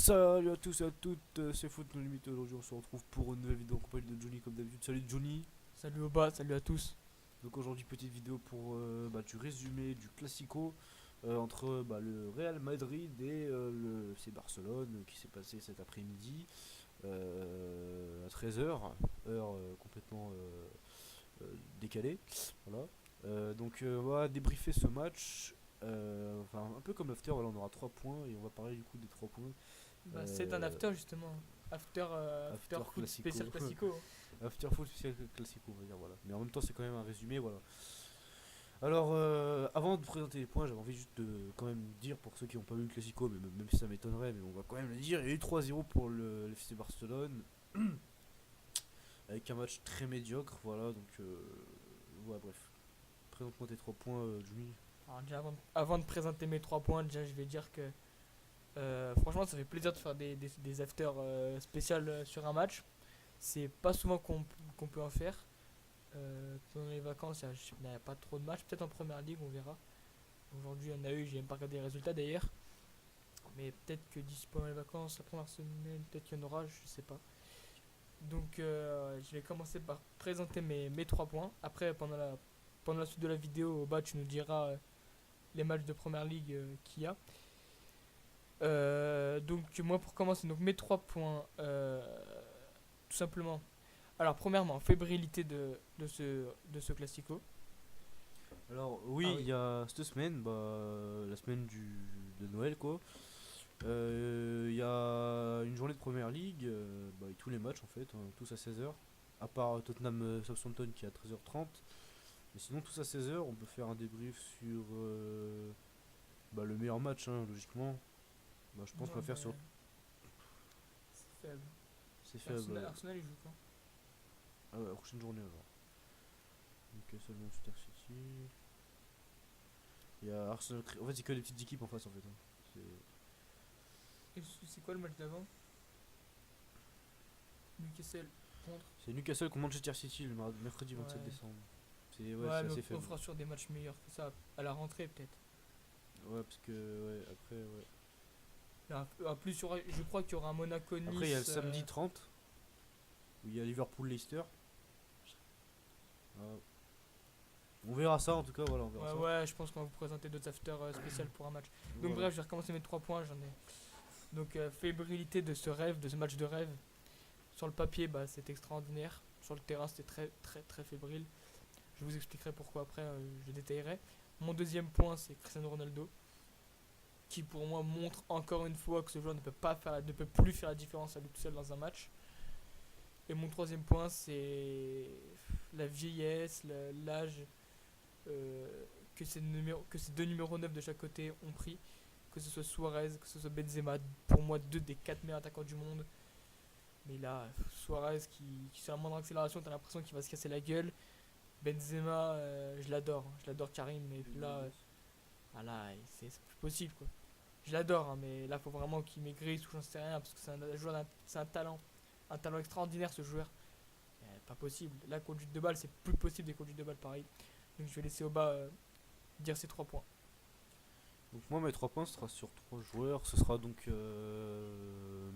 Salut à tous et à toutes, c'est Foot No Limite. Aujourd'hui, on se retrouve pour une nouvelle vidéo en compagnie de Johnny, comme d'habitude. Salut Johnny. Salut au bas, salut à tous. Donc, aujourd'hui, petite vidéo pour du résumé du Classico entre le Real Madrid et le FC Barcelone qui s'est passé cet après-midi à 13h, heure complètement décalée. Voilà. On va débriefer ce match. Enfin, un peu comme l'after, voilà, on aura 3 points et on va parler du coup des 3 points. C'est un Euh, after justement. After After foot Classico. spécial classico, hein. After Full spécial classico, on va dire, voilà. Mais en même temps, c'est quand même un résumé, voilà. Alors, avant de présenter les points, j'avais envie juste de quand même dire pour ceux qui n'ont pas vu le classico, mais même si ça m'étonnerait, mais on va quand même le dire, il y a eu 3-0 pour le FC Barcelone, avec un match très médiocre, voilà, ouais, bref. Présente-moi tes 3 points, Jimmy. Alors déjà avant de présenter mes 3 points, déjà je vais dire que franchement ça fait plaisir de faire des afters spéciales sur un match. C'est pas souvent qu'on peut en faire. Pendant les vacances, il n'y a pas trop de matchs. Peut-être en première ligue, on verra. Aujourd'hui, il y en a eu, j'ai même pas regardé les résultats d'ailleurs. Mais peut-être que d'ici pendant les vacances, la première semaine, peut-être qu'il y en aura, je sais pas. Donc je vais commencer par présenter mes 3 points. Après, pendant la suite de la vidéo, au bas, tu nous diras les matchs de première ligue qu'il y a. Donc moi pour commencer, donc mes 3 points, tout simplement. Alors premièrement, fébrilité de ce classico. Alors, Ah oui, il oui. y a cette semaine, la semaine de Noël, quoi. Il y a une journée de première ligue, et tous les matchs en fait, hein, tous à 16h. À part Tottenham Southampton qui est à 13h30. Mais sinon, tous à 16h, on peut faire un débrief sur le meilleur match, hein, logiquement. Je pense qu'on Ouais, va faire sur. ben, c'est faible. C'est faible. Arsenal il joue quand? Ah ouais, la prochaine journée alors. Newcastle Manchester City. Il y a Arsenal. En fait, c'est que les petites équipes en face en fait, hein. Et c'est quoi le match d'avant? Newcastle contre. C'est Newcastle contre Manchester City le mercredi 27 Ouais. décembre. C'est ouais, Ouais, c'est mais assez on faible. fera sur des matchs meilleurs que ça. À la rentrée peut-être. Ouais, parce que ouais, après, ouais. En plus, je crois qu'il y aura un Après, il y a le Monaco-Nice. samedi 30 où il y a Liverpool-Leicester. Ah, on verra ça en tout cas, voilà, on verra Ouais, ça. ouais, je pense qu'on va vous présenter d'autres afters spéciales pour un match. Donc, Voilà. bref, je vais recommencer mes 3 points. J'en ai. Donc, fébrilité de ce rêve, de ce match de rêve. Sur le papier, bah, c'est extraordinaire. Sur le terrain, c'était très, très, très fébrile. Je vous expliquerai pourquoi après, je détaillerai. Mon deuxième point, c'est Cristiano Ronaldo, qui pour moi montre encore une fois que ce joueur ne peut plus faire la différence à lui tout seul dans un match. Et mon troisième point, c'est la vieillesse, l'âge que ces deux numéros 9 de chaque côté ont pris. Que ce soit Suarez, que ce soit Benzema, pour moi deux des 4 meilleurs attaquants du monde. Mais là, Suarez qui sur la moindre accélération, t'as l'impression qu'il va se casser la gueule. Benzema, je l'adore Karim, mais là, c'est plus possible quoi. Je l'adore, hein, mais là, faut vraiment qu'il maigrisse ou j'en sais rien, parce que c'est un un talent extraordinaire ce joueur. Pas possible. La conduite de balle, c'est plus possible des conduites de balle pareil. Donc je vais laisser au bas dire ces 3 points. Donc, moi, mes 3 points, ce sera sur 3 joueurs. Ce sera donc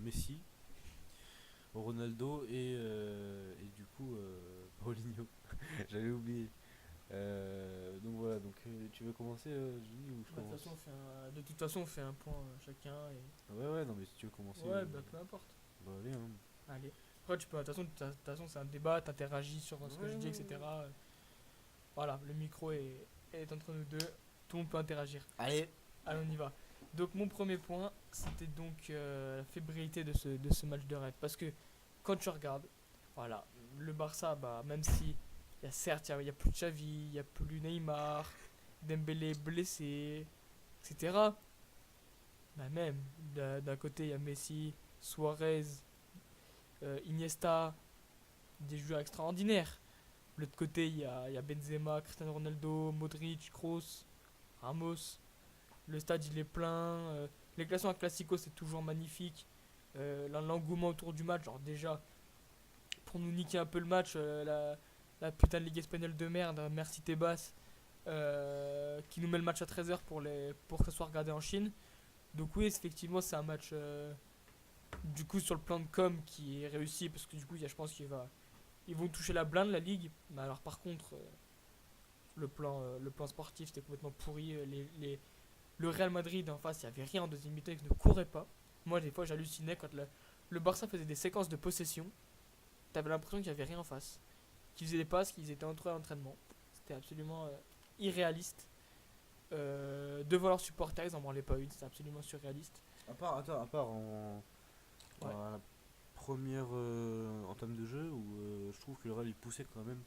Messi, Ronaldo et du coup Paulinho. J'avais oublié. Donc voilà, tu veux commencer, Jimmy, ou je Bah, commence? de toute façon, on fait un point chacun. Ah ouais, ouais, non, mais si tu veux commencer, Ouais, bah peu importe. allez, hein. Allez. Après, tu peux, de toute façon, c'est un débat, t'interagis sur ce que Ouais, je dis, ouais, ouais. etc. Voilà, le micro est entre nous deux. Tout le monde peut interagir. Allez. Allez, on y va. Donc, mon premier point, c'était donc la fébrilité de ce match de rêve. Parce que quand tu regardes, voilà, le Barça, bah, même si, certes, il y a plus de Xavi, il n'y a plus Neymar, Dembélé est blessé, etc. Bah, même, d'un côté, il y a Messi, Suarez, Iniesta, des joueurs extraordinaires. De l'autre côté, il y a Benzema, Cristiano Ronaldo, Modric, Kroos, Ramos. Le stade, il est plein. Les classements à Classico, c'est toujours magnifique. L'engouement autour du match, genre déjà, pour nous niquer un peu le match, la putain de Ligue espagnole de merde, merci Tebas, qui nous met le match à 13h pour que ça soit regardé en Chine. Donc oui, effectivement, c'est un match Du coup, sur le plan de com qui est réussi, parce que du coup, je pense ils vont toucher la blinde, la ligue. Mais alors, par contre, le plan sportif, c'était complètement pourri. Le Real Madrid en face, il n'y avait rien en deuxième mi-temps, ils ne couraient pas. Moi, des fois, j'hallucinais quand le Barça faisait des séquences de possession. T'avais l'impression qu'il n'y avait rien en face. Qu'ils faisaient des passes, qu'ils étaient entre eux à l'entraînement. C'était absolument irréaliste. Devant leurs supporters, ils n'en branlaient pas une, c'était absolument surréaliste. À part Ouais. à la première entame de jeu où je trouve que le Real il poussait quand même.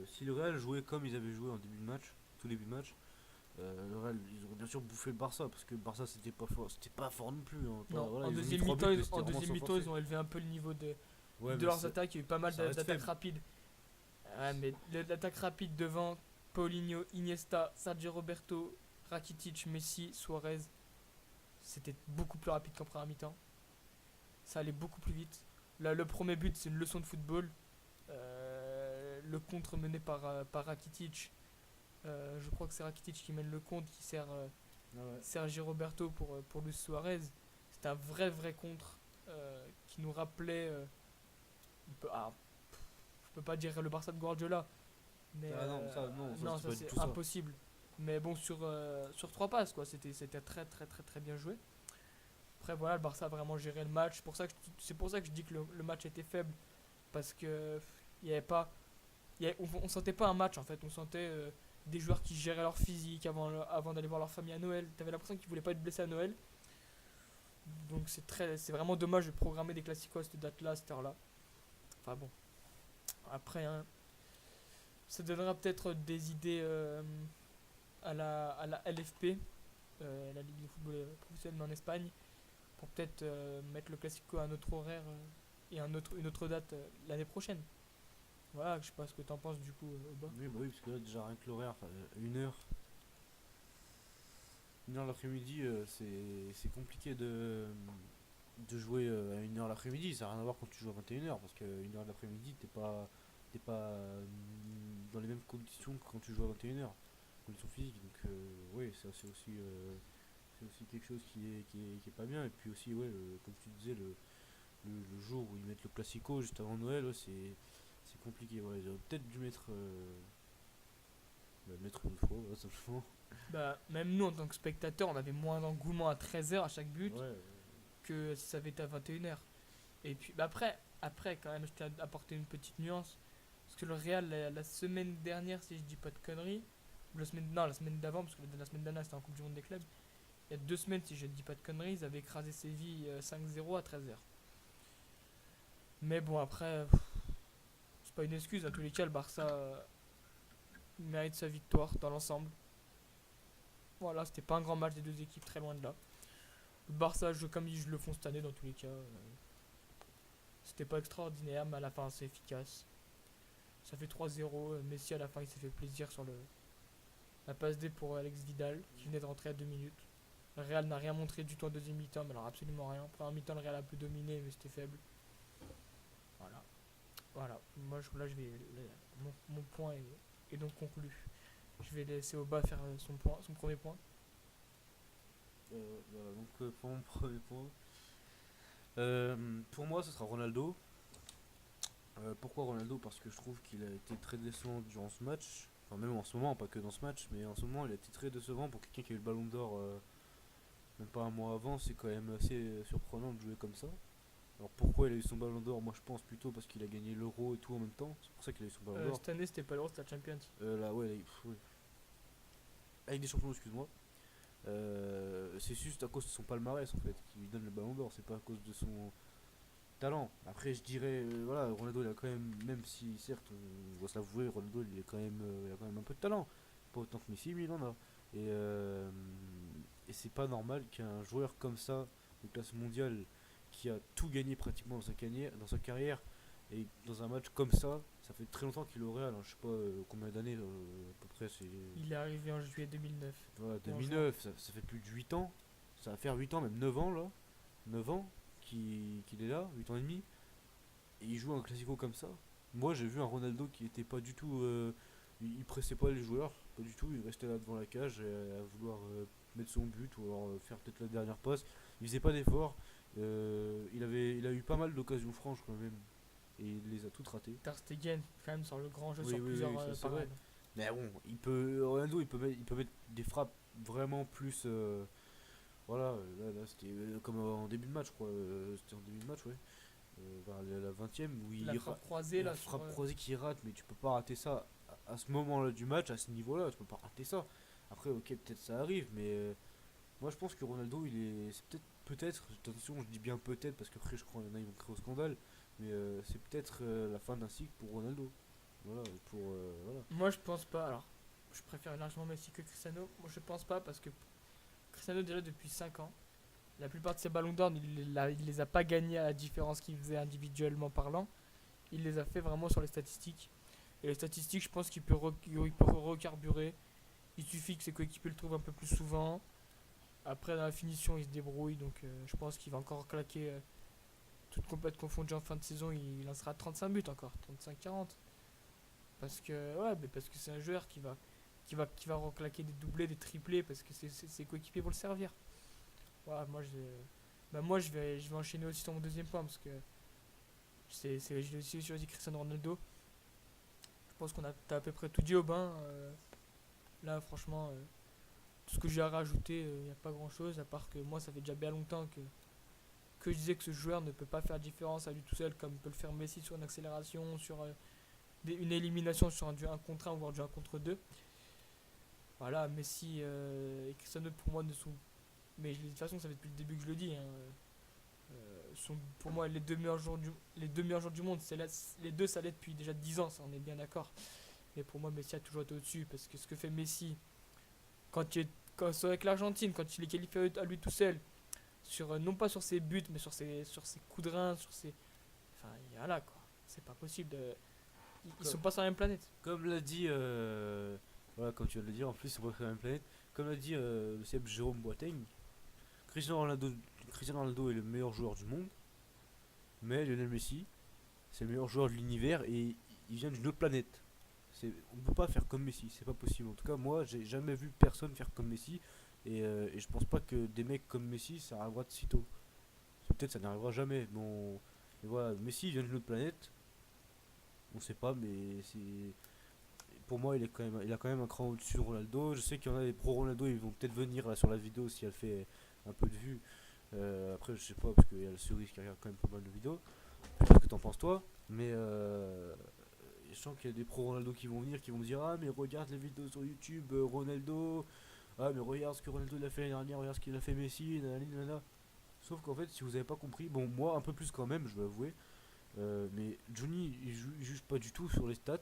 Si le Real jouait comme ils avaient joué en début de match, tout début de match, le Real ils auraient bien sûr bouffé le Barça parce que le Barça c'était pas fort non plus. Hein. Non, Voilà, en ils ont mis deuxième 3 mi-temps, buts, mais c'était en vraiment deuxième sans mi-temps, forcer. ils ont élevé un peu le niveau Ouais, de mais leurs attaques. Il y a eu pas mal ça reste d'attaques faible. rapides. Ouais, mais l'attaque rapide devant Paulinho, Iniesta, Sergio Roberto, Rakitic, Messi, Suarez, c'était beaucoup plus rapide qu'en première mi-temps. Ça allait beaucoup plus vite. Là, le premier but, c'est une leçon de football. Le contre mené par Rakitic. Je crois que c'est Rakitic qui mène le contre, qui sert Ah ouais. Sergio Roberto pour Luis Suarez. C'était un vrai contre qui nous rappelait. Je peux pas dire le Barça de Guardiola, mais Ah non, ça, non, ça, non, c'est ça pas du c'est tout ça. impossible. Mais bon, sur trois passes, quoi, c'était très bien joué. Après, voilà, le Barça a vraiment géré le match. C'est pour ça que je dis que le match était faible. Parce que il y avait pas. On sentait pas un match en fait. On sentait des joueurs qui géraient leur physique avant d'aller voir leur famille à Noël. T'avais l'impression qu'ils voulaient pas être blessés à Noël. Donc c'est vraiment dommage de programmer des classicos à cette date-là, à cette heure-là. Enfin bon. Après, hein, ça donnera peut-être des idées à la LFP, la Ligue de football professionnel en Espagne, pour peut-être mettre le Classico à un autre horaire et une autre date l'année prochaine. Voilà, je sais pas ce que t'en penses du coup, Oba. Oui, bah oui, parce que là, déjà rien que l'horaire, 1 heure. 1 heure l'après-midi, c'est compliqué de jouer à 1 heure l'après-midi. Ça n'a rien à voir quand tu joues à 21 heures parce que 1 heure l'après-midi, t'es pas dans les mêmes conditions que quand tu joues à 21 heures. Conditions physiques. Donc, oui, ça c'est aussi quelque chose qui est pas bien. Et puis aussi, ouais, comme tu disais, le jour où ils mettent le Classico juste avant Noël, ouais, c'est compliqué. Ouais, ils auraient peut-être dû le mettre une autre fois, voilà, simplement. Bah, même nous en tant que spectateurs, on avait moins d'engouement à 13 h à chaque but Ouais, que si ça avait été à 21 h. Et puis bah après, quand même, je t'ai apporté une petite nuance. Parce que le Real, la semaine dernière, si je dis pas de conneries, ou la semaine d'avant, parce que la semaine dernière c'était en Coupe du Monde des clubs, il y a 2 semaines, si je ne dis pas de conneries, ils avaient écrasé Séville 5-0 à 13 h. Mais bon, après, c'est pas une excuse. Dans tous les cas, le Barça mérite sa victoire dans l'ensemble. Voilà, c'était pas un grand match des deux équipes, très loin de là. Le Barça joue comme ils le font cette année, dans tous les cas. C'était pas extraordinaire, mais à la fin, c'est efficace. Ça fait 3-0. Messi, à la fin, il s'est fait plaisir sur la passe D pour Alex Vidal, qui venait de rentrer à 2 minutes. Le Real n'a rien montré du tout en deuxième mi-temps, mais alors absolument rien. En première mi-temps, le Real a pu dominer, mais c'était faible. Voilà. Voilà. Moi, là, mon point est donc conclu. Je vais laisser Oba faire son premier point. voilà, donc pour mon premier point, pour moi, ce sera Ronaldo. Pourquoi Ronaldo? Parce que je trouve qu'il a été très décevant durant ce match. Enfin, même en ce moment, pas que dans ce match, mais en ce moment, il a été très décevant pour quelqu'un qui a eu le ballon d'or même pas un mois avant. C'est quand même assez surprenant de jouer comme ça. Alors pourquoi il a eu son ballon d'or? Moi je pense plutôt parce qu'il a gagné l'euro et tout en même temps. C'est pour ça qu'il a eu son ballon d'or. Cette année, c'était pas l'Euro, c'était la Champions. Là, ouais, ouais. Avec des champions, excuse-moi. C'est juste à cause de son palmarès en fait qui lui donne le ballon d'or. C'est pas à cause de son talent. Après, je dirais, voilà, Ronaldo il a quand même, même si certes, on doit se l'avouer, Ronaldo il a quand même un peu de talent. Pas autant que Messi, mais il en a. Et, euh, et c'est pas normal qu'un joueur comme ça, de classe mondiale, qui a tout gagné pratiquement dans sa carrière, et dans un match comme ça fait très longtemps qu'il aurait, alors je sais pas combien d'années à peu près, c'est Il est arrivé en juillet 2009. voilà, Ou en 2009, ça fait plus de 8 ans, ça va faire 8 ans, même 9 ans là, 9 ans qu'il est là, 8 ans et demi, et il joue un classico comme ça. Moi j'ai vu un Ronaldo qui était pas du tout, il pressait pas les joueurs, pas du tout, il restait là devant la cage à vouloir mettre son but ou alors faire peut-être la dernière passe, il faisait pas d'effort, Il a eu pas mal d'occasions franches quand même. Et il les a toutes ratées. Ter Stegen, quand même, sur le grand jeu, Oui, sur oui, plusieurs oui, ça c'est vrai. parades. Mais bon, Ronaldo, il peut mettre des frappes vraiment plus. Voilà, là c'était comme en début de match, je crois. C'était en début de match, ouais. Vers la 20e, où La frappe croisée, la là, sur. frappe croisée qui rate, mais tu peux pas rater ça à ce moment-là du match, à ce niveau-là, tu peux pas rater ça. Après, ok, peut-être ça arrive, mais moi je pense que Ronaldo, c'est peut-être, attention, je dis bien peut-être, parce qu'après je crois qu'il y en a, ils vont créer au scandale, mais c'est peut-être la fin d'un cycle pour Ronaldo. Voilà, voilà. Moi, je pense pas. Alors, je préfère largement Messi que Cristiano. Moi, je pense pas parce que Cristiano, déjà depuis 5 ans, la plupart de ses ballons d'or, il les a pas gagnés à la différence qu'il faisait individuellement parlant. Il les a fait vraiment sur les statistiques. Et les statistiques, je pense il peut recarburer. Il suffit que ses coéquipiers le trouvent un peu plus souvent. Après, dans la finition, il se débrouille. Donc, je pense qu'il va encore claquer toute compète confondue en fin de saison. Il lancera 35 buts encore, 35-40. Parce que, ouais, mais parce que c'est un joueur qui va reclaquer des doublés, des triplés. Parce que ses coéquipiers vont le servir. Voilà, moi, je vais enchaîner aussi sur mon deuxième point. Parce que j'ai aussi choisi Cristiano Ronaldo. Je pense qu'on a t'as à peu près tout dit au bain. Là, franchement, tout ce que j'ai à rajouter, il n'y a pas grand chose. À part que moi, ça fait déjà bien longtemps que je disais que ce joueur ne peut pas faire différence à lui tout seul, comme peut le faire Messi sur une accélération, sur une élimination sur un contre 1 voire du un contre 2. Voilà, Messi et Cristiano pour moi ne sont. Mais de toute façon, ça fait depuis le début que je le dis. Hein, sont pour moi les deux meilleurs joueurs du monde. Les deux, ça l'est depuis déjà 10 ans, ça on est bien d'accord. Mais pour moi, Messi a toujours été au-dessus parce que ce que fait Messi quand c'est avec l'Argentine, quand il est qualifié à lui tout seul, non pas sur ses buts, mais sur ses coups de rein, sur ses. Enfin, voilà quoi. C'est pas possible de. Ils sont pas sur la même planète. Comme l'a dit, voilà, comme tu viens de le dire, en plus, c'est pas sur la même planète. Comme l'a dit le célèbre Jérôme Boateng, Cristiano Ronaldo, Cristiano Ronaldo est le meilleur joueur du monde, mais Lionel Messi, c'est le meilleur joueur de l'univers et il vient d'une autre planète. On ne peut pas faire comme Messi, c'est pas possible. En tout cas, moi, j'ai jamais vu personne faire comme Messi et je pense pas que des mecs comme Messi, ça arrivera de sitôt. Peut-être ça n'arrivera jamais. Bon, mais voilà, Messi vient d'une autre planète. On sait pas, mais c'est pour moi, il a quand même un cran au-dessus de Ronaldo. Je sais qu'il y en a des pro Ronaldo, ils vont peut-être venir là sur la vidéo si elle fait un peu de vues. Après, je sais pas, parce qu'il y a le cerise qui regarde quand même pas mal de vidéos. Je sais pas ce que t'en penses toi, mais je sens qu'il y a des pro Ronaldo qui vont venir, qui vont dire ah mais regarde les vidéos sur YouTube, Ronaldo, ah mais regarde ce que Ronaldo il a fait l'année dernière, regarde ce qu'il a fait Messi, nanana, nanana. Sauf qu'en fait, si vous avez pas compris, bon moi un peu plus quand même, je vais avouer, mais Johnny il juge pas du tout sur les stats.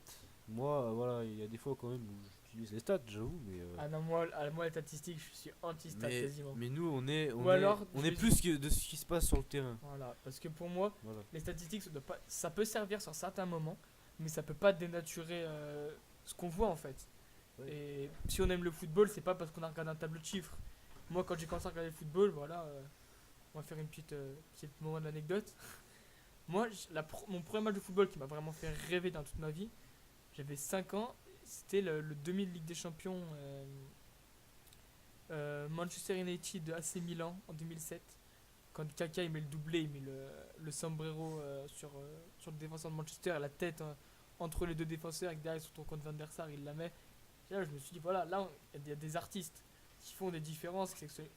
Moi, voilà, il y a des fois quand même où j'utilise les stats, j'avoue, mais Ah non, moi les statistiques, je suis anti-stat quasiment. mais nous Ou alors, on est plus que de ce qui se passe sur le terrain. Voilà, parce que pour moi, Voilà. les statistiques, ça peut servir sur certains moments, mais ça peut pas dénaturer ce qu'on voit en fait. Ouais. Et si on aime le football, c'est pas parce qu'on a regardé un tableau de chiffres. Moi, quand j'ai commencé à regarder le football, voilà, on va faire une petite moment d'anecdote. Moi, mon premier match de football qui m'a vraiment fait rêver dans toute ma vie, j'avais 5 ans, c'était le demi-Ligue des Champions Manchester United AC Milan en 2007. Quand Kaka il met le doublé, il met le sombrero sur le défenseur de Manchester, la tête entre les deux défenseurs, et que derrière sur ton compte Van der Sar, il la met. Et là, je me suis dit, voilà, là, il y a des artistes qui font des différences.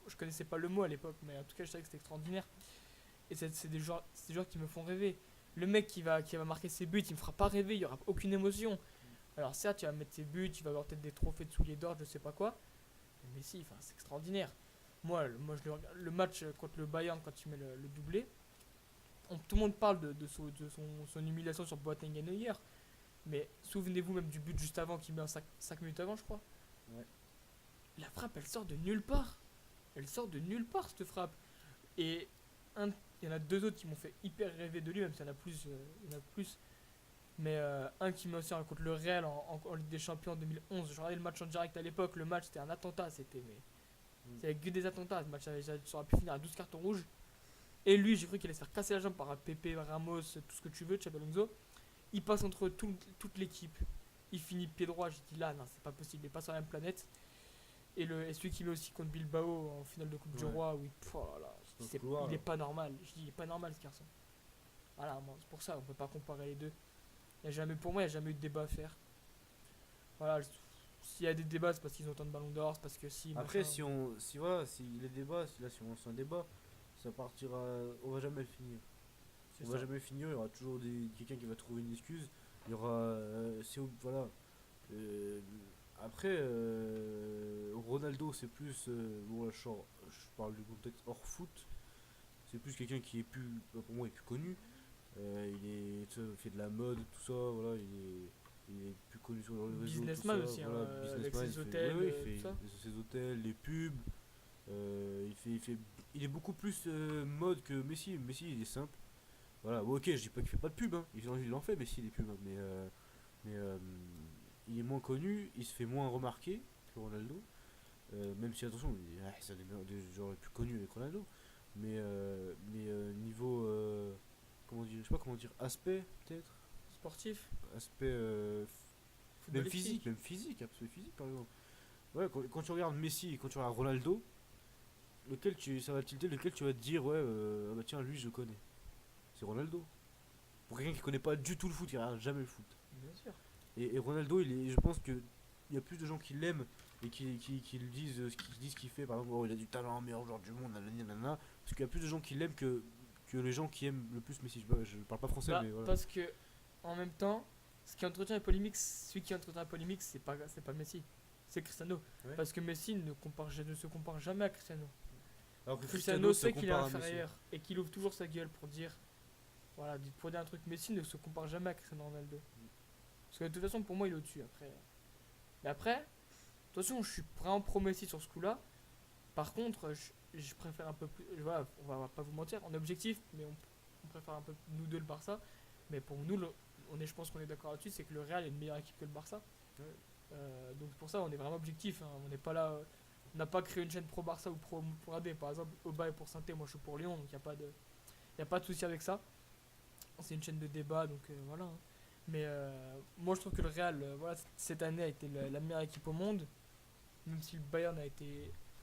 Je connaissais pas le mot à l'époque, mais en tout cas, je savais que c'était extraordinaire. Et c'est des joueurs qui me font rêver. Le mec qui va marquer ses buts, il me fera pas rêver, il y aura aucune émotion. Alors certes, il va mettre ses buts, il va avoir peut-être des trophées de souliers d'or, je sais pas quoi. Mais si, enfin, c'est extraordinaire. Moi le match contre le Bayern, quand il met le doublé, tout le monde parle son humiliation sur Boateng et Neuer. Mais souvenez-vous même du but juste avant qu'il met 5 minutes avant, je crois. Ouais. La frappe, elle sort de nulle part. Elle sort de nulle part, cette frappe. Et il y en a deux autres qui m'ont fait hyper rêver de lui, même s'il y en a plus. Il y en a plus. Mais un qui met aussi contre le Real en Ligue des Champions en 2011. Je regardais le match en direct à l'époque. Le match, c'était un attentat. C'était que des attentats. Le match ça aurait pu finir à 12 cartons rouges. Et lui, j'ai cru qu'il allait se faire casser la jambe par Pepe, Ramos, tout ce que tu veux, Xabi Alonso. Il passe entre toute l'équipe. Il finit pied droit. J'ai dit là, non, c'est pas possible. Il est pas sur la même planète. Et celui qui met aussi contre Bilbao en finale de Coupe du Roi. Oui, oh là là, dans ce couloir, Il là. est pas normal. Je dis, il est pas normal ce garçon. Voilà, moi, c'est pour ça, on peut pas comparer les deux. Pour moi, il n'y a jamais eu de débat à faire. Voilà, s'il y a des débats, c'est parce qu'ils ont autant de ballons d'or, c'est parce que si, Après, machin. si voilà, si les débats, si on lance un débat, ça partira, on va jamais le finir. C'est On va ça. jamais le finir, il y aura toujours quelqu'un qui va trouver une excuse. Il y aura, voilà. Euh, Après, Ronaldo, c'est plus, bon là, je parle du contexte hors foot. C'est plus quelqu'un qui est plus, bah, pour moi, est plus connu. Tu sais, il fait de la mode, tout ça, voilà, il est plus connu sur les réseaux, tout ça, Businessman aussi, hein, voilà, avec businessman, ses hôtels, ouais, tout ça. ses hôtels, les pubs, il est beaucoup plus mode que Messi. Messi, il est simple. Voilà, bon, ok, je dis pas qu'il fait pas de pub, hein. Il en fait Messi des pubs, hein, mais il est moins connu, il se fait moins remarquer que Ronaldo. Même si attention, c'est un des joueurs les plus connus avec Ronaldo, niveau, comment dire, je sais pas comment dire, aspect peut-être, Sportif, aspect footballistique. même physique, aspect physique par exemple. Ouais, quand tu regardes Messi et quand tu regardes Ronaldo, ça va tilter, lequel tu vas te dire, ouais, ah bah tiens, lui je le connais. C'est Ronaldo. Pour quelqu'un qui connaît pas du tout le foot, qui regarde jamais le foot. Bien sûr. Et Ronaldo, je pense que il y a plus de gens qui l'aiment et qui le disent, qui disent qu'il fait, par exemple, oh, il a du talent, meilleur joueur du monde, nanana, nanana, parce qu'il y a plus de gens qui l'aiment que les gens qui aiment le plus Messi. Je parle pas français, Bah, mais voilà. parce que, en même temps, celui qui entretient la polémique, c'est pas Messi, c'est Cristiano. Ouais. Parce que Messi ne se compare jamais à Cristiano. Alors que Cristiano se sait qu'il est compare à Messi. inférieur et qu'il ouvre toujours sa gueule pour dire, voilà, pour dire un truc. Messi ne se compare jamais à Cristiano Ronaldo. Parce que de toute façon, pour moi, il est au-dessus. Mais après, de toute façon, je suis vraiment pro Messi sur ce coup-là. Par contre, je préfère un peu plus. Voilà, on va pas vous mentir, on est objectif, mais on préfère un peu nous deux le Barça. Mais pour nous, je pense qu'on est d'accord là-dessus, c'est que le Real est une meilleure équipe que le Barça. Ouais. Donc pour ça, on est vraiment objectif. Hein. On n'est pas là. On n'a pas créé une chaîne pro Barça ou pro pour AD. Par exemple, Oba est pour Sainté, moi je suis pour Lyon, donc il y a pas de souci avec ça. C'est une chaîne de débat, donc voilà. Hein. Mais moi je trouve que le Real, voilà, cette année a été la meilleure équipe au monde, même si le Bayern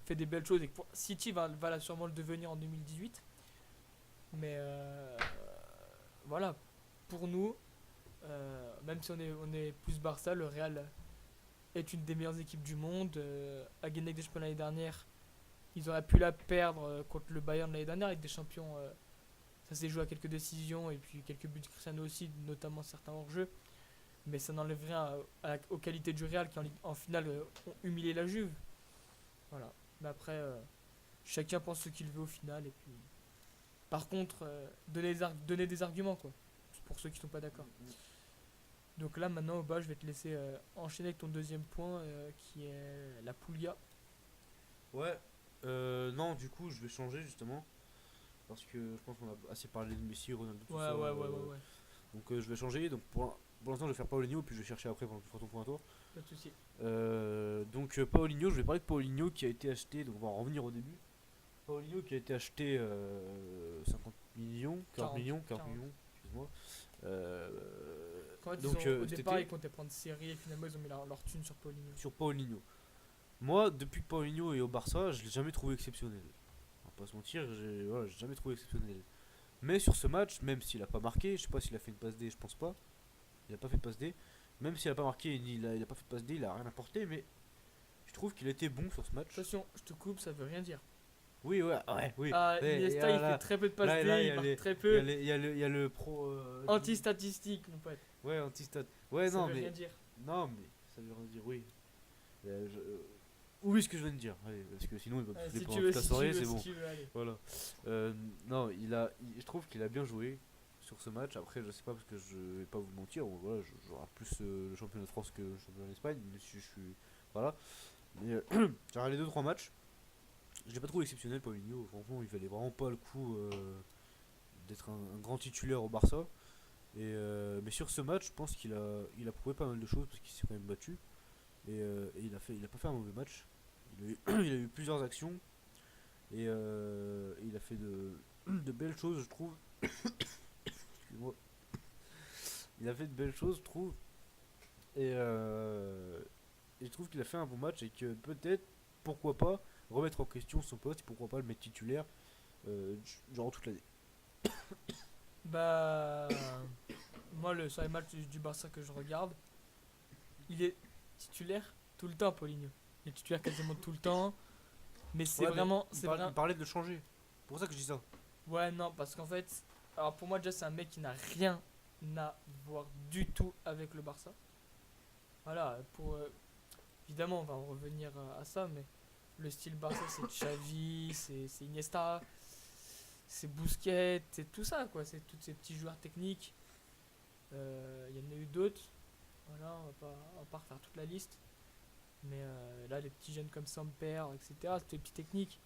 fait des belles choses et que City va sûrement le devenir en 2018. Mais voilà, pour nous, même si on est plus Barça, le Real est une des meilleures équipes du monde. A gagné avec des champions l'année dernière. Ils auraient pu la perdre contre le Bayern l'année dernière avec des champions. Ça s'est joué à quelques décisions et puis quelques buts de Cristiano aussi, notamment certains hors-jeu. Mais ça n'enlève rien aux qualités du Real qui en finale ont humilié la Juve. Voilà. Mais après, chacun pense ce qu'il veut au final. Et puis, par contre, donner des arguments quoi, pour ceux qui sont pas d'accord. Donc là maintenant, Oba, je vais te laisser enchaîner avec ton deuxième point qui est la Puglia. Ouais, non, du coup, je vais changer justement. Parce que je pense qu'on a assez parlé de Messi, Ronaldo, tout ça. Ouais. Donc je vais changer. Donc pour l'instant, je vais faire Paulinho, puis je vais chercher après pendant que tu feras ton point à toi. Pas de soucis. Donc Paulinho, je vais parler de Paulinho qui a été acheté. Donc on va en revenir au début. Paulinho qui a été acheté 50 millions, 40 millions, 40 millions, excuse-moi. Quand Donc au cet départ, été, ils comptaient prendre série et finalement, ils ont mis leur thune sur Paulinho. sur Paulinho. Moi, depuis que Paulinho est au Barça, je l'ai jamais trouvé exceptionnel. On va pas se mentir, j'ai jamais trouvé exceptionnel. Mais sur ce match, même s'il a pas marqué, je sais pas s'il a fait une passe D, je pense pas. Il a pas fait de passe D. Même s'il a pas marqué, il a pas fait de passe D, il a rien apporté, mais je trouve qu'il a été bon sur ce match. Attention, je te coupe, ça veut rien dire. Oui, ouais, oui. Ah, Ouais, Iniesta, et il là, fait très peu de passes là, D, il y il a marque les- très il y a peu. il y a le pro. Anti-statistique, mon pote. Ouais, anti-stat. Ouais, Ça non, veut mais. rien dire. Non, mais ça veut rien dire, oui. Oui, ce que je viens de dire. Allez, parce que sinon, il va me Si pendant tu veux, toute la si tu soirée, veux, c'est si bon. tu veux, allez. Voilà. Non, je trouve qu'il a bien joué sur ce match. Après, je sais pas parce que je vais pas vous mentir. Voilà, je regarde plus le championnat de France que le championnat d'Espagne. Mais si je suis. Voilà. Mais j'ai regardé 2-3 matchs. Je l'ai pas trouvé exceptionnel, Paulinho. Franchement, il valait vraiment pas le coup d'être un grand titulaire au Barça. Mais sur ce match, je pense il a prouvé pas mal de choses parce qu'il s'est quand même battu. Et il a pas fait un mauvais match. Il a eu plusieurs actions. Et il a fait de belles choses, je trouve. Excuse-moi. Il a fait de belles choses, je trouve. Et je trouve qu'il a fait un bon match et que peut-être, pourquoi pas, remettre en question son poste et pourquoi pas le mettre titulaire. durant toute l'année. Bah, moi, sur les matchs du Barça que je regarde, il est titulaire tout le temps, Paulinho. Il est titulaire quasiment tout le temps. Mais c'est Ouais, mais vraiment. il, C'est il vraiment. parlait de le changer. C'est pour ça que je dis ça. Ouais, non, parce qu'en fait. Alors pour moi, déjà, c'est un mec qui n'a rien à voir du tout avec le Barça. Voilà, évidemment, on va en revenir à ça, mais le style Barça, c'est Xavi, c'est Iniesta, c'est Busquets, c'est tout ça, quoi. C'est tous ces petits joueurs techniques. Il y en a eu d'autres. Voilà, on va pas refaire toute la liste. Mais là, les petits jeunes comme Samper, etc., c'était des petits techniques.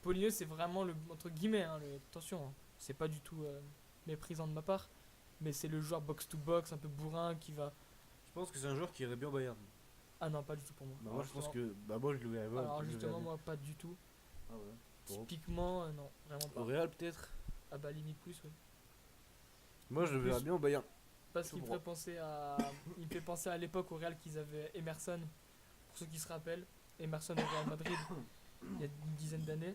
Paulinho, c'est vraiment le, entre guillemets, hein, attention, hein, c'est pas du tout méprisant de ma part, mais c'est le joueur box-to-box, un peu bourrin qui va. Je pense que c'est un joueur qui irait bien au Bayern. Ah non, pas du tout pour moi. Bah, Alors, moi, je pense justement, que. Bah, moi, je le verrais. alors Je le justement, verrais. moi, pas du tout. Ah ouais. Bon. Typiquement, non, vraiment Au pas. Real, peut-être. Ah bah, limite plus, ouais. Moi, je le verrais Plus. bien au Bayern. Parce Je qu'il me comprends. fait penser à. Il me fait penser à l'époque au Real qu'ils avaient Emerson, pour ceux qui se rappellent. Emerson au Real Madrid, il y a une dizaine d'années.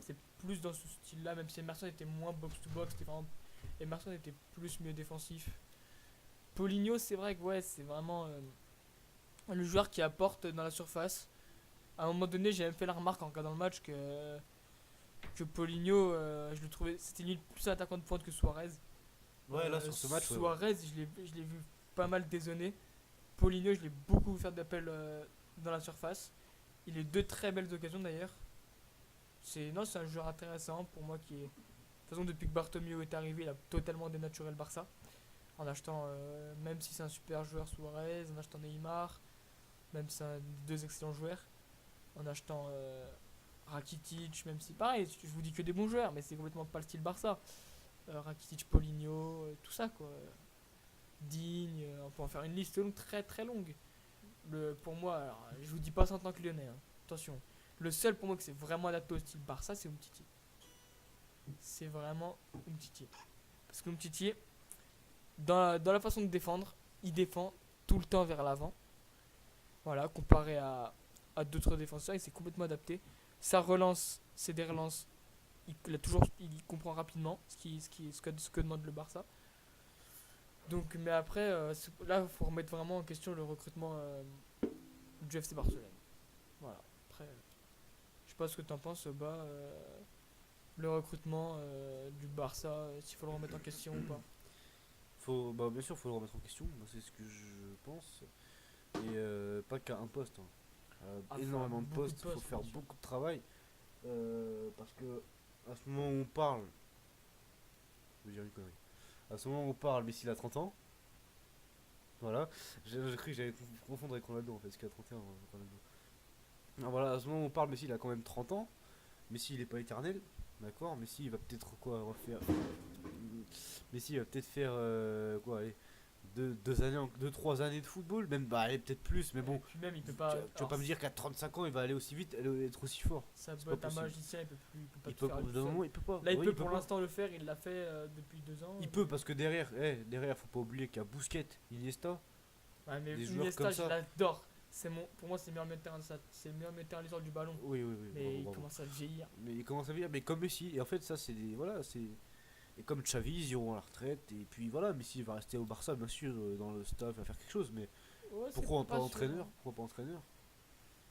C'est plus dans ce style-là, même si Emerson était moins box-to-box, c'était vraiment. Emerson était plus mieux défensif. Paulinho, c'est vrai que ouais, c'est vraiment le joueur qui apporte dans la surface. À un moment donné, j'ai même fait la remarque en regardant le match que Paulinho, je le trouvais, c'était limite plus un attaquant de pointe que Suarez. Ouais, là, sur ce match, ouais. Suarez, je l'ai vu pas mal dézonner. Paulinho, je l'ai beaucoup vu faire d'appels dans la surface. Il a eu deux très belles occasions d'ailleurs. Non, c'est un joueur intéressant pour moi qui est. De toute façon, depuis que Bartomeu est arrivé, il a totalement dénaturé le Barça. En achetant, même si c'est un super joueur Suarez, en achetant Neymar, même si c'est deux excellents joueurs, en achetant Rakitic, même si pareil, je vous dis que des bons joueurs, mais c'est complètement pas le style Barça. Rakitic, Paulinho, tout ça quoi. Digne, on peut en faire une liste longue, très très longue. Pour moi, alors, je vous dis pas ça en tant que lyonnais, hein. Attention. Le seul pour moi que c'est vraiment adapté au style Barça, c'est Umtiti. C'est vraiment Umtiti. Parce que Umtiti, dans la façon de défendre, il défend tout le temps vers l'avant. Voilà, comparé à d'autres défenseurs, il s'est complètement adapté. Sa relance, c'est des relances. Il comprend rapidement ce que demande le Barça. Donc, mais après, là, il faut remettre vraiment en question le recrutement du FC Barcelone. Voilà. Après, je sais pas ce que tu en penses, Bah, le recrutement du Barça, s'il faut le remettre en question ou pas. Bah, bien sûr, faut le remettre en question. Moi, c'est ce que je pense. Et pas qu'à un poste, hein. Énormément de beaucoup de postes. Faut postes, faire bien sûr. beaucoup de travail. Parce que à ce moment où on parle, je veux dire une connerie. À ce moment où on parle, Messi il a 30 ans. Voilà. J'ai cru que j'allais confondre avec Ronaldo en fait, parce qu'il a 31 Ronaldo. Ah, voilà, à ce moment où on parle, Messi il a quand même 30 ans. Messi il est pas éternel. D'accord. Messi il va peut-être quoi refaire. Messi il va peut-être faire quoi, allez, 3 années de football, même bah allez, peut-être plus, mais Et bon, puis même, il peut tu pas. vas pas me dire qu'à 35 ans il va aller aussi vite, être aussi fort. Ça C'est peut pas être un possible. magicien, il peut pas Il tout peut, faire au tout bout d'un seul. moment, il peut pas. Là, il Oui, peut il peut pour pas. l'instant le faire, il l'a fait depuis 2 ans. Il peut parce que derrière, derrière, faut pas oublier qu'il y a Busquets, Iniesta, Ouais, mais des joueurs Iniesta, comme je ça. l'adore. Pour moi, c'est le meilleur milieu de terrain, c'est le meilleur milieu de terrain de l'histoire du ballon. Oui, oui, oui, Mais bravo, il bravo. commence à vieillir. Mais il commence à vieillir, mais comme Messi. Et en fait, ça, c'est des. Voilà, c'est. Et comme Xavi, ils iront à la retraite. Et puis voilà, Messi va rester au Barça, bien sûr, dans le staff, il va faire quelque chose. Mais Ouais, c'est pourquoi pas sûr. entraîneur? Pourquoi pas entraîneur?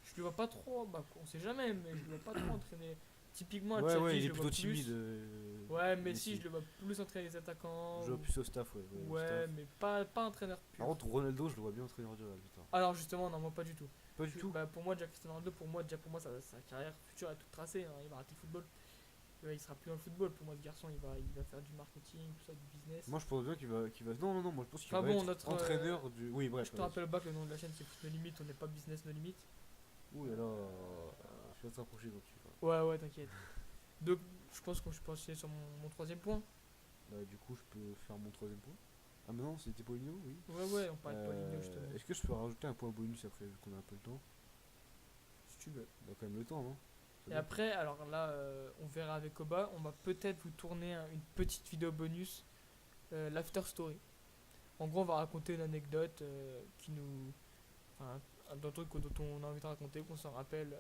Je le vois pas trop, bah, on sait jamais, mais je le vois pas trop entraîner. Typiquement, Ouais, Xavi, ouais, il je est le vois plutôt timide. plus. Ouais, Messi, je le vois plus entraîner les attaquants. Je vois plus au staff, ouais. Au Ouais, staff. mais pas entraîneur pur. Par contre, Ronaldo, je le vois bien entraîneur du Real, putain. Alors justement, non, moi pas du tout. Pas du tout. Bah, pour moi, déjà Cristiano Ronaldo, pour moi sa carrière future est toute tracée, hein. Il va arrêter le football. Ouais, il sera plus dans le football. Pour moi, ce garçon, il va faire du marketing, tout ça, du business. Moi, je pense bien qu'il va. Non, non, non, moi, je pense qu'il Enfin va bon, être notre, entraîneur du. Oui, bref. Je te rappelle pas que le nom de la chaîne c'est Foot No Limit, on n'est pas Business No Limit. Ouh là là, je vais te rapprocher donc tu Ouais, ouais, t'inquiète. Donc, je pense que je peux enchaîner sur mon troisième point. Bah, du coup, je peux faire mon troisième point. Ah, mais non, c'était Paulinho, oui. Ouais, ouais, on parle de Paulinho justement. Est-ce que je peux rajouter un point bonus après, vu qu'on a un peu le temps? Si tu veux. On a quand même le temps, non? Et après, alors là, on verra avec Oba, on va peut-être vous tourner une petite vidéo bonus, l'after story. En gros, on va raconter une anecdote qui nous. Enfin, un truc dont on a envie de raconter, qu'on s'en rappelle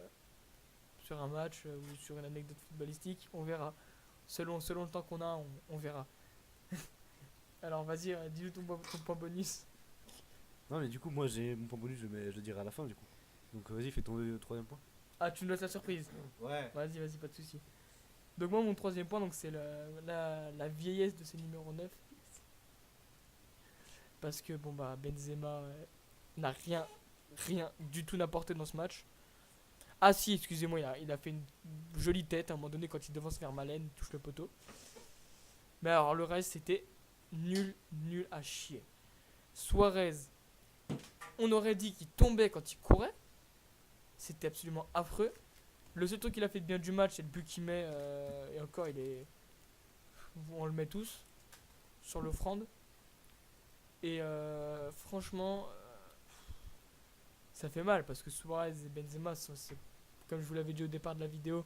sur un match ou sur une anecdote footballistique, on verra. Selon le temps qu'on a, on verra. Alors vas-y, dis-nous ton point bonus. Non, mais du coup, moi j'ai mon point bonus, je le dirai à la fin du coup. Donc vas-y, fais ton troisième point. Ah, tu nous laisses la surprise. Ouais. Vas-y, pas de soucis. Donc moi, mon troisième point, donc c'est la vieillesse de ce numéro 9. Parce que bon bah Benzema n'a rien du tout apporté dans ce match. Ah si, excusez-moi, il a fait une jolie tête à un moment donné quand il devance vers Malen, il touche le poteau. Mais alors le reste c'était nul à chier. Suarez, on aurait dit qu'il tombait quand il courait. C'était absolument affreux. Le seul truc qu'il a fait de bien du match, c'est le but qu'il met. Et encore, on le met tous sur l'offrande. Et franchement, ça fait mal parce que Suarez et Benzema, comme je vous l'avais dit au départ de la vidéo,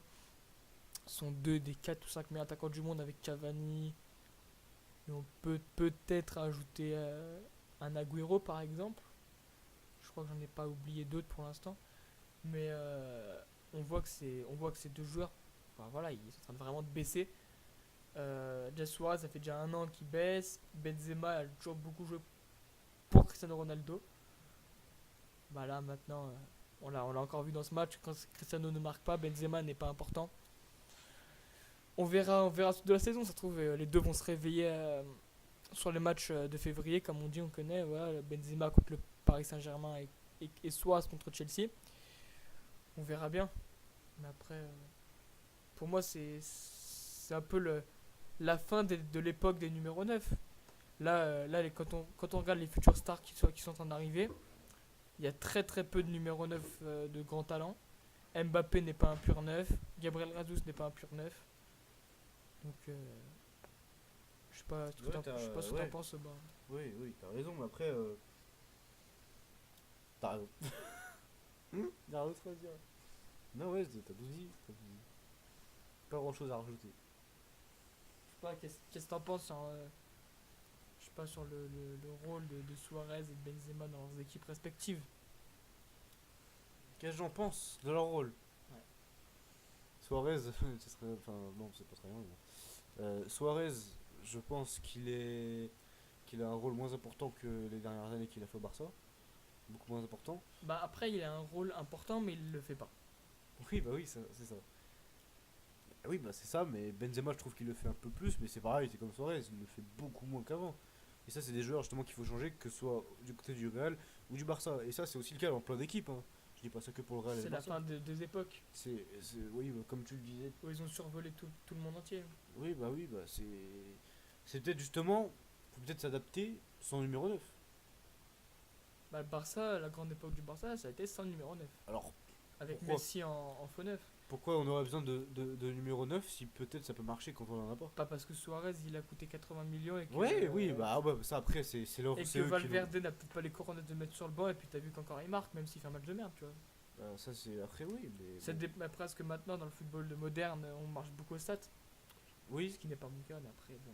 sont deux des 4 ou 5 meilleurs attaquants du monde avec Cavani. Et on peut peut-être ajouter un Agüero par exemple. Je crois que j'en ai pas oublié d'autres pour l'instant. Mais on voit que ces deux joueurs, enfin, voilà, ils sont en train de vraiment de baisser. Déjà Suarez, ça fait déjà 1 an qu'il baisse. Benzema a toujours beaucoup joué pour Cristiano Ronaldo. Bah là maintenant, on l'a encore vu dans ce match. Quand Cristiano ne marque pas, Benzema n'est pas important. On verra de la saison. Ça se trouve, les deux vont se réveiller sur les matchs de février, comme on dit, on connaît. Voilà, Benzema contre le Paris Saint-Germain et Suarez contre Chelsea. On verra bien. Mais après, pour moi, c'est un peu la fin de l'époque des numéros 9. Là, quand on regarde les futurs stars qui sont en train d'arriver, il y a très très peu de numéro 9 de grand talent. Mbappé n'est pas un pur 9. Gabriel Jesus n'est pas un pur 9. Donc, je sais pas ce que t'en penses. Bah. Oui, t'as raison, mais après. T'as raison. T'as rien d'autre à dire. Non, ouais, t'as tout dit. Pas grand chose à rajouter. Je sais pas, qu'est-ce que t'en penses je sais pas, sur le rôle de Suarez et de Benzema dans leurs équipes respectives. Qu'est-ce que j'en pense de leur rôle? Ouais. Suarez, ce serait. Enfin, non, c'est pas très bien. Suarez, je pense qu'il a un rôle moins important que les dernières années qu'il a fait au Barça. Beaucoup moins important. Bah après, il a un rôle important, mais il le fait pas. Oui, bah oui, c'est ça. Oui, bah c'est ça, mais Benzema, je trouve qu'il le fait un peu plus, mais c'est pareil, c'est comme Suarez, il le fait beaucoup moins qu'avant. Et ça, c'est des joueurs justement qu'il faut changer, que ce soit du côté du Real ou du Barça. Et ça, c'est aussi le cas dans plein d'équipes. Hein. Je dis pas ça que pour le Real et C'est le la Barça. fin de deux époques Oui, bah, comme tu le disais. où ils ont survolé tout le monde entier. Oui, bah c'est peut-être justement, faut peut-être s'adapter sans numéro 9. Bah, le Barça, la grande époque du Barça, ça a été sans numéro 9. Alors, Avec pourquoi Messi en faux 9. pourquoi on aurait besoin de numéro 9 si peut-être ça peut marcher quand on en a pas? Pas parce que Suarez il a coûté 80 millions et que, Oui, bah ça après, c'est leur. et C'est que eux qui Valverde n'a peut-être pas les couronnes de mettre sur le banc et puis t'as vu qu'encore il marque même s'il fait un match de merde, tu vois. Ça, c'est après, oui, mais. C'est presque maintenant dans le football de moderne, on marche beaucoup aux stats. Oui, Ce qui n'est pas mon cas, mais après, bon,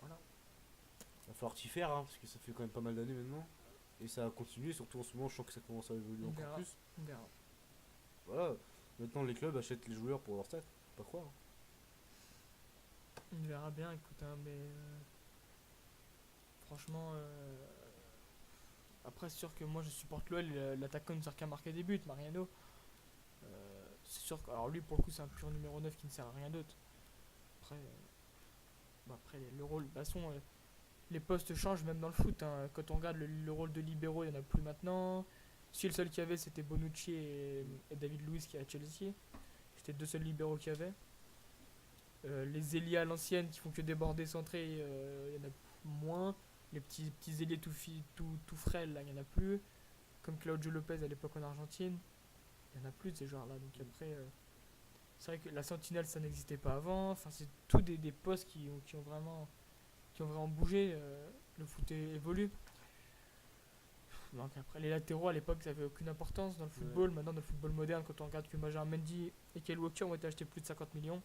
voilà. va falloir t'y faire, hein, parce que ça fait quand même pas mal d'années maintenant. Et ça a continué, surtout en ce moment, je sens que ça commence à évoluer On encore verra. plus. On verra. Voilà, maintenant les clubs achètent les joueurs pour leur stats, faut pas croire. On verra bien, écoute, hein, mais franchement, après c'est sûr que moi je supporte l'OL, l'attaquant ne sert qu'à marquer des buts, Mariano. C'est sûr que, alors lui pour le coup c'est un pur numéro 9 qui ne sert à rien d'autre. Après, le rôle, de toute façon, les postes changent même dans le foot. Hein. Quand on regarde le rôle de libéraux, il n'y en a plus maintenant. Si le seul qu'il y avait c'était Bonucci et David Luiz qui est à Chelsea. C'était deux seuls libéraux qu'il y avait. Les ailiers à l'ancienne qui font que déborder centré, il y en a moins. Les petits ailiers tout frêles, là, il n'y en a plus. Comme Claudio Lopez à l'époque en Argentine. Il n'y en a plus de ces joueurs-là. Donc après, c'est vrai que la sentinelle, ça n'existait pas avant. Enfin, c'est tous des postes qui ont vraiment bougé. Le foot évolue. Donc après, les latéraux à l'époque, ça avait aucune importance dans le football. Ouais. Maintenant, dans le football moderne, quand on regarde que Benjamin Mendy et Kyle Walker ont été achetés plus de 50 millions,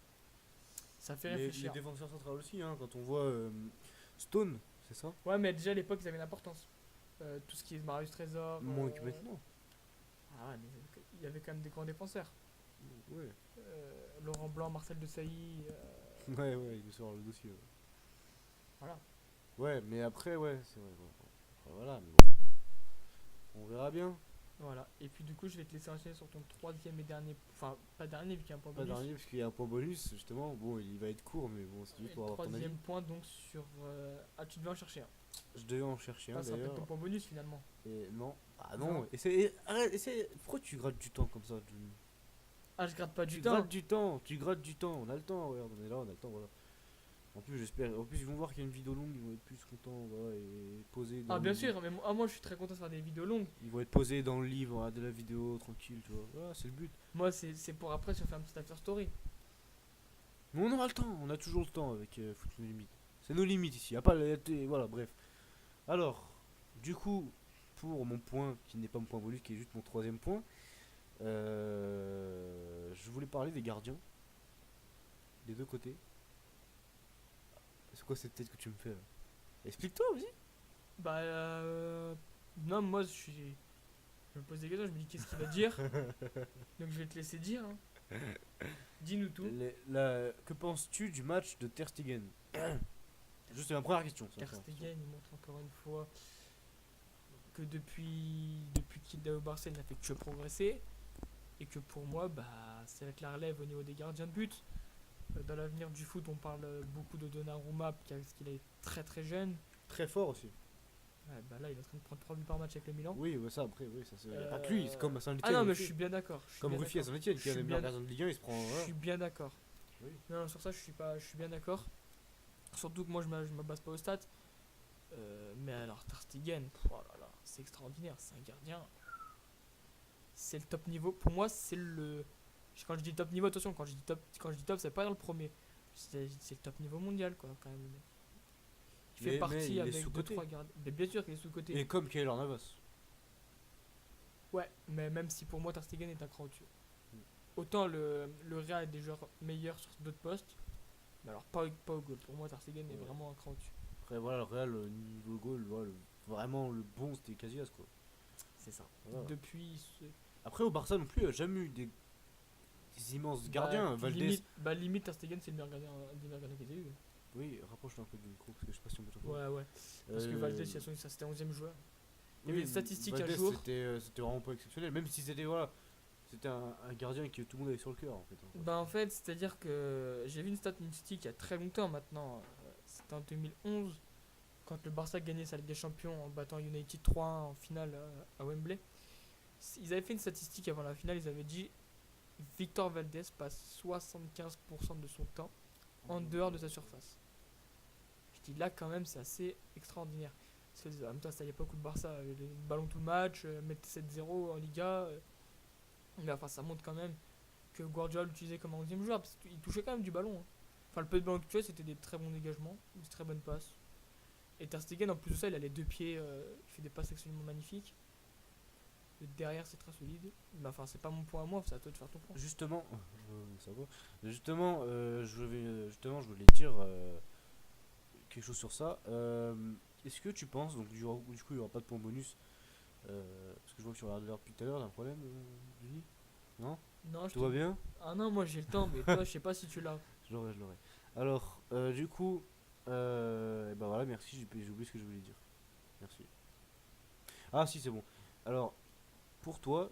ça fait réfléchir. Les défenseurs centrales aussi, hein, quand on voit Stone, c'est ça? Ouais, mais déjà à l'époque, ils avaient une importance. Tout ce qui est Marius Trésor. Moins que maintenant. Ah ouais, mais il y avait quand même des grands défenseurs. Ouais. Laurent Blanc, Marcel Desailly. Ouais, il me sort le dossier. Ouais, Voilà. ouais, mais après, ouais, c'est vrai. Ouais. Enfin, voilà, mais bon, on verra bien. Voilà. Et puis du coup, je vais te laisser enchaîner sur ton troisième et dernier. Enfin, pas dernier, vu qu'il y a un point Pas bonus. dernier, parce qu'il y a un point bonus, justement. Bon, il va être court, mais bon, c'est juste Et pour le avoir ton avis. troisième point, donc, sur. Ah, tu devais en chercher un. Je devais en chercher un Ça sera peut-être ton d'ailleurs. point bonus finalement. Et non. Ah Non. non, arrête, essaie. Pourquoi tu grattes du temps comme ça Ah, je gratte pas du tu temps. grattes du temps, tu grattes du temps. On a le temps, regarde, on est là, on a le temps, voilà. En plus, j'espère. En plus, ils vont voir qu'il y a une vidéo longue, ils vont être plus contents, voilà, et posés dans Ah, le bien lit. sûr, mais moi je suis très content de faire des vidéos longues. Ils vont être posés dans le lit, ils vont regarder la vidéo tranquille, tu vois. Voilà, c'est le but. Moi, c'est pour après si on fait un petit after story. Mais on aura le temps, on a toujours le temps avec Foot nos limites. C'est nos limites ici, y a pas voilà, bref. Alors, du coup, pour mon point, qui n'est pas mon point bonus, qui est juste mon troisième point, je voulais parler des gardiens, des deux côtés. C'est quoi cette tête que tu me fais là? Explique-toi aussi. Bah, non, moi je me pose des questions, je me dis qu'est-ce qu'il va dire. Donc je vais te laisser dire. Hein. Dis-nous tout. Que penses-tu du match de Ter Stegen? Juste la première question. Ter Stegen, il montre encore une fois que depuis qu'il est au Barça, il n'a fait que progresser. Et que pour moi, bah, c'est avec la relève au niveau des gardiens de but. Dans l'avenir du foot, on parle beaucoup de Donnarumma, parce qu'il est très très jeune. Très fort aussi. Ouais, bah là, il est en train de prendre 3 buts par match avec le Milan. Oui, ouais, ça après, oui, ça c'est. Pas que lui, c'est comme à Ah Saint-Etienne. non, mais je suis bien d'accord. Comme Ruffier à Saint-Etienne, qui est Je le suis meilleur bien- gardien de Ligue 1, il se prend. Je Voilà. suis bien d'accord. Oui. Non, sur ça, je suis bien d'accord. Surtout que moi, je me base pas aux stats. Mais alors, Ter Stegen, oh là là, c'est extraordinaire. C'est un gardien. C'est le top niveau. Pour moi, c'est le. Quand je dis top niveau, attention, quand je dis top, c'est pas dans le premier. C'est le top niveau mondial, quoi, quand même. Il fait Mais partie il est avec deux, sous-coté. trois gardiens. Mais bien sûr qu'il est sous-côté. Et comme Keylor Navas. Ouais, mais même si pour moi, Ter Stegen est un cran au-dessus. Mm. Autant le Real a des joueurs meilleurs sur d'autres postes. Mais alors, pas au goal. Pour moi, Ter Stegen est Ouais. vraiment un cran au-dessus. Après, voilà, le Real, niveau goal, voilà, vraiment le bon, c'était Casillas, quoi. C'est ça. Voilà. Depuis ce. Après, au Barça non plus, il n'y a jamais eu des immenses gardiens. Bah, Valdés. limite Ter Stegen, c'est le meilleur gardien, un des meilleurs gardiens qu'ils aient eu. Oui, rapproche-toi un peu du micro, parce que je sais pas si on peut t'entendre. Ouais, ouais. Parce que Valdés, c'était 11ème joueur. Il y avait des statistiques à Valdés, jour. C'était vraiment pas exceptionnel, même si c'était voilà, c'était un gardien que tout le monde avait sur le cœur en fait. Bah, en fait, c'est-à-dire que j'ai vu une statistique il y a très longtemps maintenant. C'était en 2011, quand le Barça gagnait sa Ligue des Champions en battant United 3-1 en finale à Wembley. Ils avaient fait une statistique avant la finale, ils avaient dit Victor Valdés passe 75% de son temps en dehors de sa surface. Je dis là quand même c'est assez extraordinaire. Parce que, en même temps c'était à l'époque où le Barça avait le ballon tout le match, mettait 7-0 en Liga. Mais enfin ça montre quand même que Guardiola l'utilisait comme un 11e joueur parce qu'il touchait quand même du ballon. Hein. Enfin le peu de ballon qu'il touchait c'était des très bons dégagements, des très bonnes passes. Et Ter Stegen en plus de ça il a les deux pieds, il fait des passes absolument magnifiques. Le derrière c'est très solide. Mais enfin c'est pas mon point à moi, c'est à toi de faire ton point. Justement, ça va. Justement, je voulais dire quelque chose sur ça. Est-ce que tu penses, donc du coup il n'y aura pas de point bonus, parce que je vois que tu regardes l'heure depuis tout à l'heure, t'as un problème, Denis? Non? Non, Tout va bien? Ah non, moi j'ai le temps, mais toi je sais pas si tu l'as. Je l'aurai, je l'aurai. Alors, du coup, et ben voilà, merci, j'ai oublié ce que je voulais dire. Merci. Ah si, c'est bon. Alors, pour toi,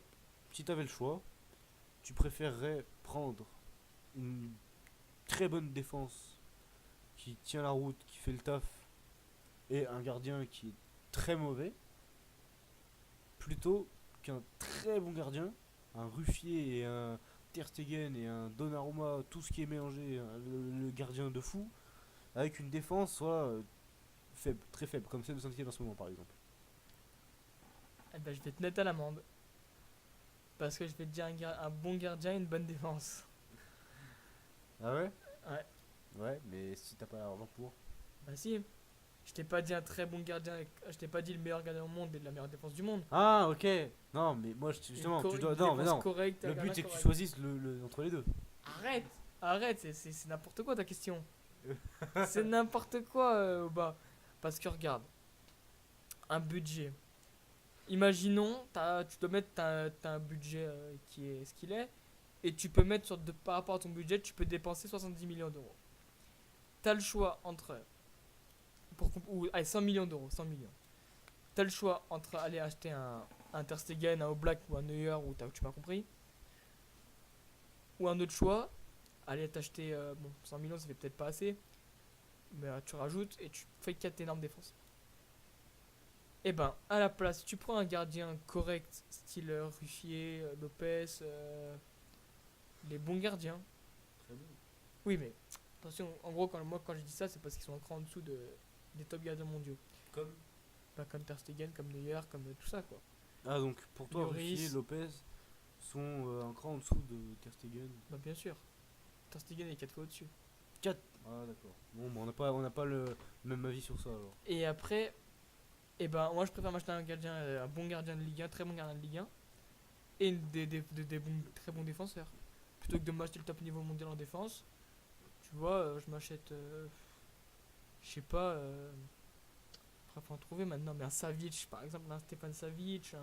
si tu avais le choix, tu préférerais prendre une très bonne défense qui tient la route, qui fait le taf, et un gardien qui est très mauvais, plutôt qu'un très bon gardien, un Ruffier et un Ter Stegen et un Donnarumma, tout ce qui est mélangé, hein, le gardien de fou, avec une défense soit faible, très faible, comme celle de Saint-Etienne en ce moment par exemple. Eh ben, je vais te mettre à l'amende. Parce que je vais te dire un bon gardien et une bonne défense. Ah ouais? Ouais. Ouais, mais si t'as pas l'argent pour. Bah si. Je t'ai pas dit un très bon gardien, je t'ai pas dit le meilleur gardien au monde et la meilleure défense du monde. Ah ok. Non, mais moi justement, tu dois. Non, mais non. Correcte, Le but c'est que tu choisisses entre les deux. Arrête, c'est n'importe quoi ta question. C'est n'importe quoi, Oba. Parce que regarde, un budget. Imaginons, tu dois mettre t'as un budget qui est ce qu'il est. Et tu peux mettre par rapport à ton budget, tu peux dépenser 70 millions d'euros. Tu as le choix entre allez, 100 millions d'euros, 100 millions. Tu as le choix entre aller acheter un Ter Stegen, un Oblak ou un Neuer, ou tu m'as compris. Ou un autre choix, aller t'acheter, 100 millions ça fait peut-être pas assez, mais tu rajoutes et tu fais 4 énormes défenses. Et ben, à la place, tu prends un gardien correct, style Ruffier, Lopez, les bons gardiens. Très bien. Oui, mais attention, en gros, quand je dis ça, c'est parce qu'ils sont encore en dessous des top gardiens mondiaux. Comme Comme Ter Stegen, comme Neuer, comme tout ça, quoi. Ah, donc pour toi, Lloris. Ruffier, Lopez sont un cran en dessous de Ter Stegen. Bah, bien sûr. Ter Stegen est 4 fois au-dessus. 4. Ah, d'accord. Bon, bah, on n'a pas le même avis sur ça alors. Et après, moi je préfère m'acheter un bon gardien de Ligue 1, très bon gardien de Ligue 1, et très bons défenseurs. Plutôt que de m'acheter le top niveau mondial en défense, tu vois, je m'achète, je sais pas, après faut en trouver maintenant, mais un Savic par exemple, un Stéphane Savic, tu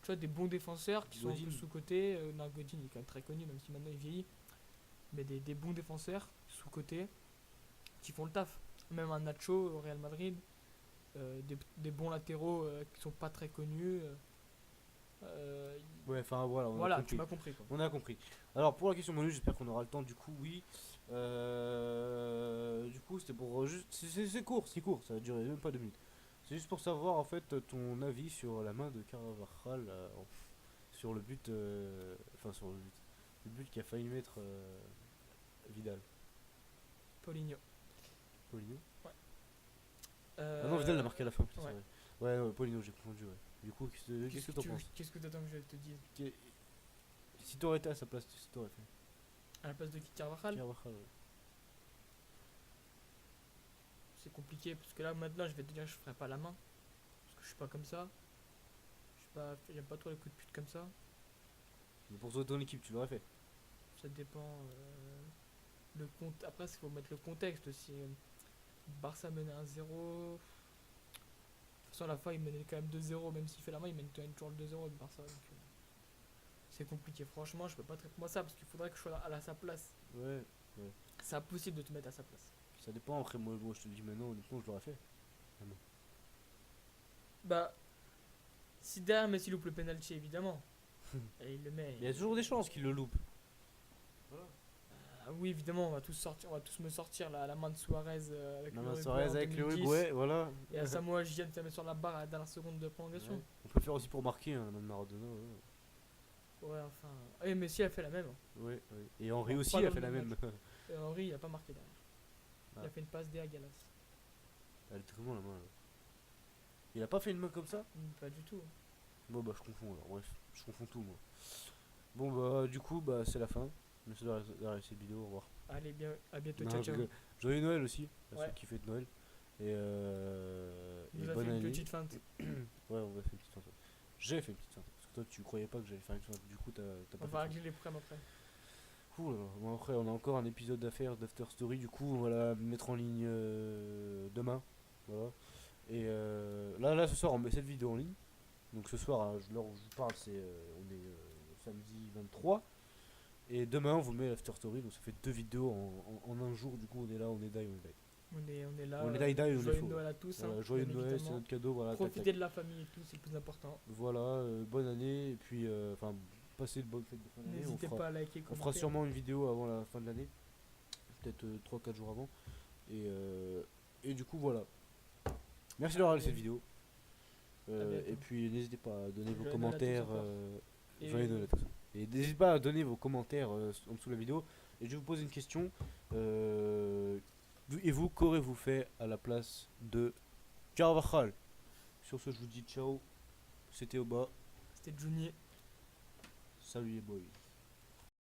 vois, des bons défenseurs qui sont un peu Godin. sous-cotés. Non, Godin il est quand même très connu, même si maintenant il vieillit, mais des bons défenseurs sous-cotés qui font le taf. Même un Nacho au Real Madrid. Des bons latéraux qui sont pas très connus. Ouais, enfin voilà, on a Voilà, compris. tu m'as compris quoi. On a compris. Alors pour la question bonus, j'espère qu'on aura le temps. Du coup, oui. Du coup, c'était pour juste. C'est court, ça va durer même pas 2 minutes. C'est juste pour savoir en fait ton avis sur la main de Carvajal sur le but. Enfin, sur le but. Le but qui a failli mettre Vidal. Paulinho. Paulinho. Ah non, Vidal l'a marqué à la fin, putain, ouais. c'est vrai. Ouais, Paulinho, j'ai confondu. Ouais. Du coup, qu'est-ce que t'en penses? Qu'est-ce que t'attends que je te dise? Si t'aurais été à sa place, qu'est-ce que t'aurais fait? À la place de qui, Carvajal? Carvajal, ouais. C'est compliqué parce que là maintenant je vais te dire que je ferai pas la main. Parce que je suis pas comme ça. J'aime pas trop les coups de pute comme ça. Mais pour toi, ton équipe, tu l'aurais fait? Ça dépend. Après, il faut mettre le contexte aussi. Barça menait 1-0. De toute façon, à la fin, il menait quand même 2-0. Même s'il fait la main, il mène quand même toujours le 2-0 de Barça. Donc, c'est compliqué. Franchement, je peux pas traiter moi ça parce qu'il faudrait que je sois à sa place. Ouais. C'est impossible de te mettre à sa place. Ça dépend, après, moi je te le dis maintenant, honnêtement, je l'aurais fait. Bah, si derrière Messi loupe le penalty, évidemment. Et il le met. Il y a toujours des chances qu'il le loupe. Ah oui, évidemment, on va tous me sortir la main de Suarez avec Non, l'Uruguay Suarez en avec 2010. l'Uruguay, voilà. Et à Samoa Gyan qui met sur la barre à la dernière seconde de prolongation. Ouais. On peut le faire aussi pour marquer, hein, même Maradona. Ouais, enfin. Et Messi a fait la même. Ouais. Et Henry Bon, aussi pas a dans fait le la même même. Et Henry, il a pas marqué derrière. Il Ah. a fait une passe D à Galas. Elle est très bon la main là. Il a pas fait une main comme ça? Pas du tout. Bon bah je confonds alors, bref, je confonds tout moi. Bon bah du coup bah c'est la fin. Merci d'avoir cette vidéo, au revoir. Allez, à bientôt, Non, ciao ciao. Joyeux Noël aussi, à Ouais. ceux qui fêtent Noël. Et Il nous a bonne fait une année. petite feinte. Ouais, on va faire une petite feinte. J'ai fait une petite feinte. Parce que toi tu croyais pas que j'allais faire une feinte, du coup t'as On pas va fait. régler les problèmes après. Ouh là là. Bon, après on a encore un épisode à faire d'After Story, du coup on va la mettre en ligne demain. Voilà. Et là ce soir on met cette vidéo en ligne. Donc ce soir, l'heure où je vous parle, on est samedi 23. Et demain on vous met l'After Story, donc ça fait 2 vidéos en un jour, du coup on est là, on est die, on est die. On est là. On est die, on est Joyeux faux. Noël à tous. Voilà, hein, joyeux bien Noël, c'est évidemment. notre cadeau, voilà. Profitez de la famille et tout, c'est le plus important. Voilà, bonne année, et puis enfin passez de bonnes fêtes de fin d'année. N'hésitez pas à liker, On fera commenter. sûrement une vidéo avant la fin de l'année, peut-être 3-4 jours avant. Et du coup voilà. Merci d'avoir regardé cette vidéo. bientôt. Et puis n'hésitez pas à donner vos Joyeux Noël à tous commentaires. encore. Et- Joyeux Noël à tous. Et n'hésitez pas à donner vos commentaires en dessous de la vidéo. Et je vais vous poser une question. Et vous, qu'aurez-vous fait à la place de Carvajal? Sur ce, je vous dis ciao. C'était Oba. C'était Junior. Salut les boys.